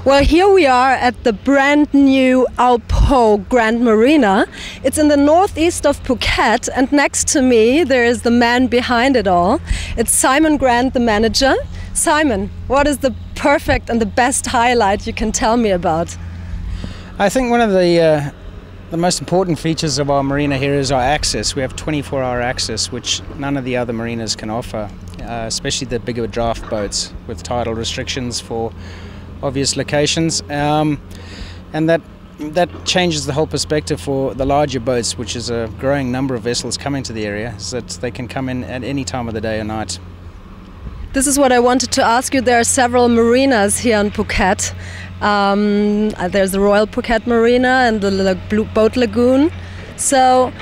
Well, here we are at the brand new AO Po Grand Marina. It's in the northeast of Phuket, and next to me there is the man behind it all. It's Simon Grant, the manager. Simon, what is the perfect and the best highlight you can tell me about? I think one of the most important features of our marina here is our access. We have 24-hour access, which none of the other marinas can offer, especially the bigger draft boats with tidal restrictions for obvious locations, and that changes the whole perspective for the larger boats, which is a growing number of vessels coming to the area, so that they can come in at any time of the day or night. This is what I wanted to ask you. There are several marinas here in Phuket. There's the Royal Phuket Marina and the Boat Lagoon. So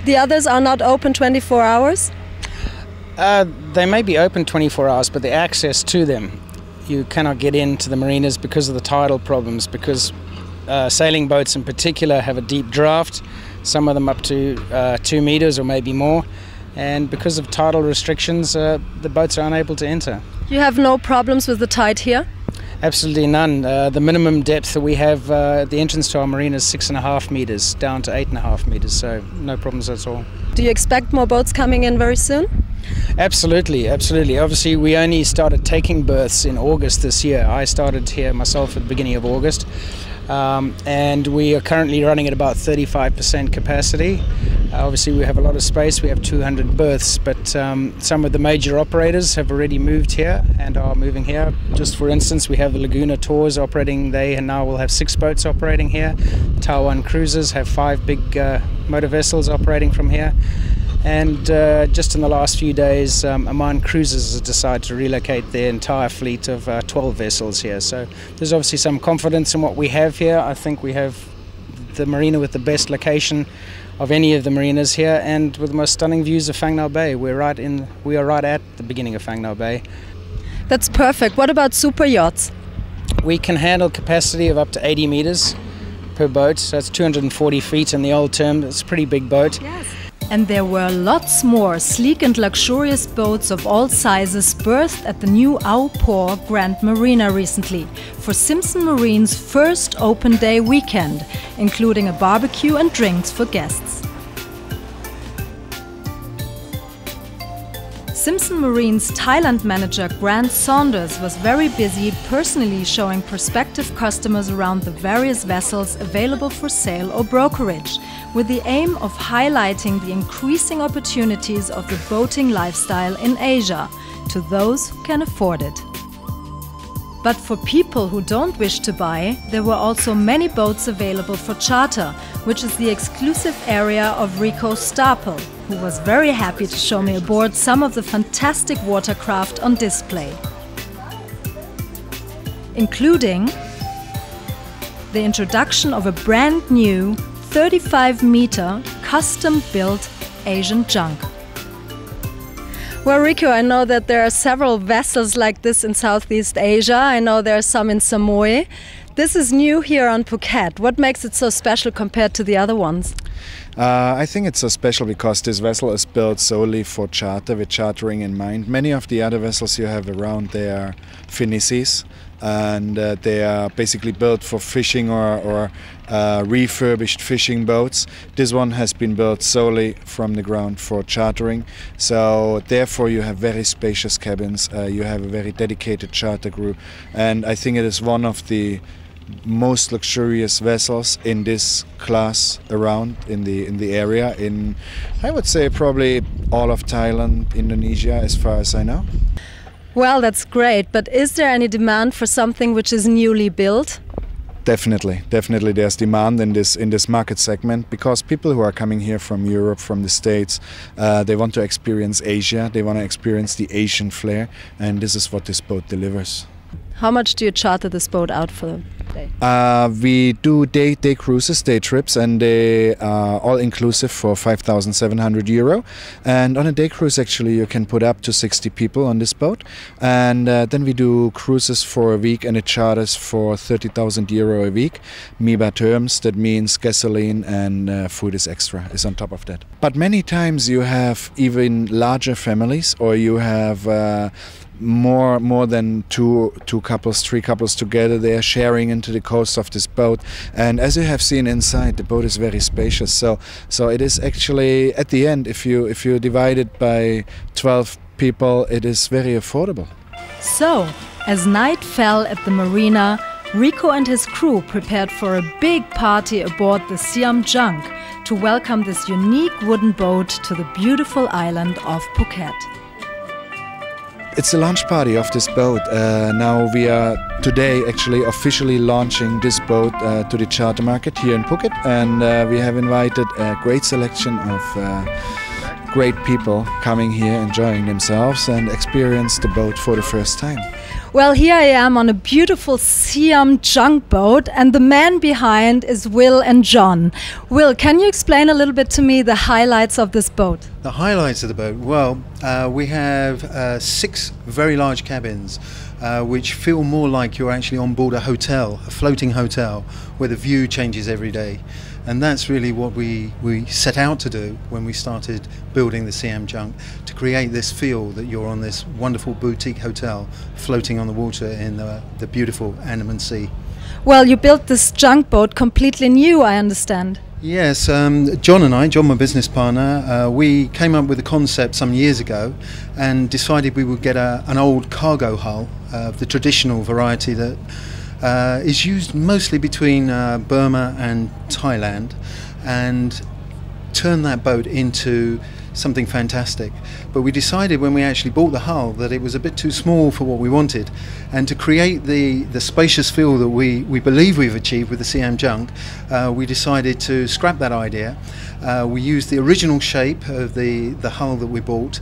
the others are not open 24 hours? They may be open 24 hours, but the access to them, you cannot get into the marinas because of the tidal problems, because sailing boats in particular have a deep draft, some of them up to 2 meters or maybe more, and because of tidal restrictions the boats are unable to enter. You have no problems with the tide here? Absolutely none. The minimum depth that we have at the entrance to our marina is 6.5 meters down to 8.5 meters, so no problems at all. Do you expect more boats coming in very soon? Absolutely, absolutely. Obviously we only started taking berths in August this year. I started here myself at the beginning of August, and we are currently running at about 35% capacity. Obviously we have a lot of space, we have 200 berths, but some of the major operators have already moved here and are moving here. Just for instance, we have the Laguna Tours operating. They now will have 6 boats operating here. Taiwan Cruises have 5 big motor vessels operating from here. And just in the last few days, Oman Cruises has decided to relocate their entire fleet of 12 vessels here. So there's obviously some confidence in what we have here. I think we have the marina with the best location of any of the marinas here, and with the most stunning views of Phang Ngo Bay. We are right at the beginning of Phang Ngo Bay. That's perfect. What about super yachts? We can handle capacity of up to 80 meters per boat. So that's 240 feet in the old term. It's a pretty big boat. Yes. And there were lots more sleek and luxurious boats of all sizes berthed at the new AO Po Grand Marina recently for SIMPSON Marine's first open day weekend, including a barbecue and drinks for guests. SIMPSON Marine's Thailand manager Grant Saunders was very busy personally showing prospective customers around the various vessels available for sale or brokerage, with the aim of highlighting the increasing opportunities of the boating lifestyle in Asia to those who can afford it. But for people who don't wish to buy, there were also many boats available for charter, which is the exclusive area of Rico Stapel, who was very happy to show me aboard some of the fantastic watercraft on display, including the introduction of a brand new 35-meter custom-built Siam Junk. Well, Rico, I know that there are several vessels like this in Southeast Asia. I know there are some in Samui. This is new here on Phuket. What makes it so special compared to the other ones? I think it's so special because this vessel is built solely for charter, with chartering in mind. Many of the other vessels you have around, they are finishes, and they are basically built for fishing or refurbished fishing boats. This one has been built solely from the ground for chartering, so therefore you have very spacious cabins, you have a very dedicated charter crew, and I think it is one of the most luxurious vessels in this class around in the area, in I would say probably all of Thailand, Indonesia, as far as I know. Well, that's great, but is there any demand for something which is newly built? Definitely there's demand in this market segment, because people who are coming here from Europe, from the States, they want to experience Asia, they want to experience the Asian flair, and this is what this boat delivers. How much do you charter this boat out for? We do day cruises, day trips, and they are all inclusive for 5,700 euro. And on a day cruise, actually, you can put up to 60 people on this boat. And then we do cruises for a week, and it charters for 30,000 euro a week. MIBA terms, that means gasoline and food is extra, is on top of that. But many times you have even larger families, or you have more than two couples, three couples together. They are sharing into the coast of this boat, and as you have seen inside, the boat is very spacious. So it is actually, at the end, if you divide it by 12 people, it is very affordable. So, as night fell at the marina, Rico and his crew prepared for a big party aboard the Siam Junk to welcome this unique wooden boat to the beautiful island of Phuket. It's the launch party of this boat. Now we are today actually officially launching this boat to the charter market here in Phuket, and we have invited a great selection of great people coming here, enjoying themselves and experience the boat for the first time. Well, here I am on a beautiful Siam Junk boat, and the man behind is Will and John. Will, can you explain a little bit to me the highlights of this boat? The highlights of the boat? Well, we have 6 very large cabins which feel more like you're actually on board a hotel, a floating hotel, where the view changes every day. And that's really what we set out to do when we started building the Siam Junk, to create this feel that you're on this wonderful boutique hotel floating on the water in the beautiful Andaman Sea. Well, you built this junk boat completely new, I understand. Yes, John, my business partner, we came up with a concept some years ago and decided we would get an old cargo hull of the traditional variety that is used mostly between Burma and Thailand, and turn that boat into something fantastic. But we decided when we actually bought the hull that it was a bit too small for what we wanted, and to create the spacious feel that we believe we've achieved with the Siam Junk, we decided to scrap that idea. We used the original shape of the hull that we bought,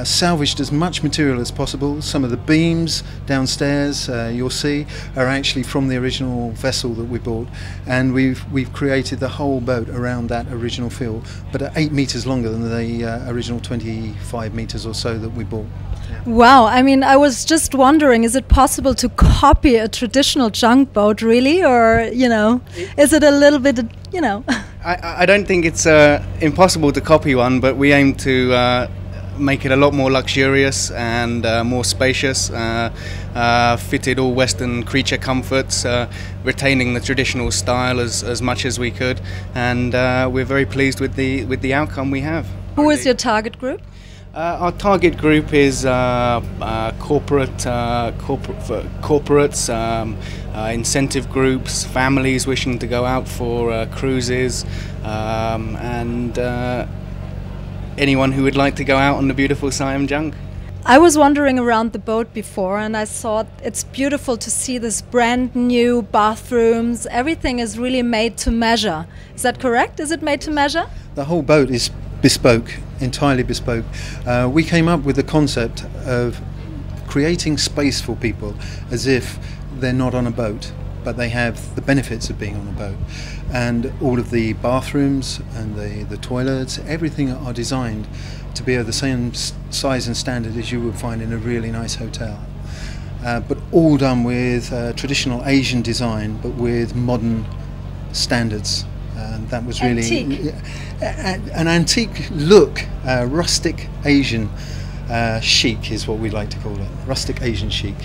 salvaged as much material as possible. Some of the beams downstairs you'll see are actually from the original vessel that we bought, and we've created the whole boat around that original feel, but at 8 meters longer than the original 25 meters or so that we bought. Wow, I mean, I was just wondering, is it possible to copy a traditional junk boat, really? Or, you know, is it a little bit, you know? I don't think it's impossible to copy one, but we aim to make it a lot more luxurious and more spacious, fitted all Western creature comforts, retaining the traditional style as much as we could, and we're very pleased with the outcome we have. Who is your target group? Our target group is corporates, incentive groups, families wishing to go out for cruises, and anyone who would like to go out on the beautiful Siam Junk. I was wandering around the boat before, and I thought it's beautiful to see this brand new bathrooms. Everything is really made to measure. Is that correct? Is it made to measure? The whole boat is bespoke, entirely bespoke. We came up with the concept of creating space for people as if they're not on a boat, but they have the benefits of being on a boat. And all of the bathrooms and the toilets, everything are designed to be of the same size and standard as you would find in a really nice hotel. But all done with traditional Asian design, but with modern standards. And that was really an antique look, rustic Asian chic is what we like to call it, rustic Asian chic.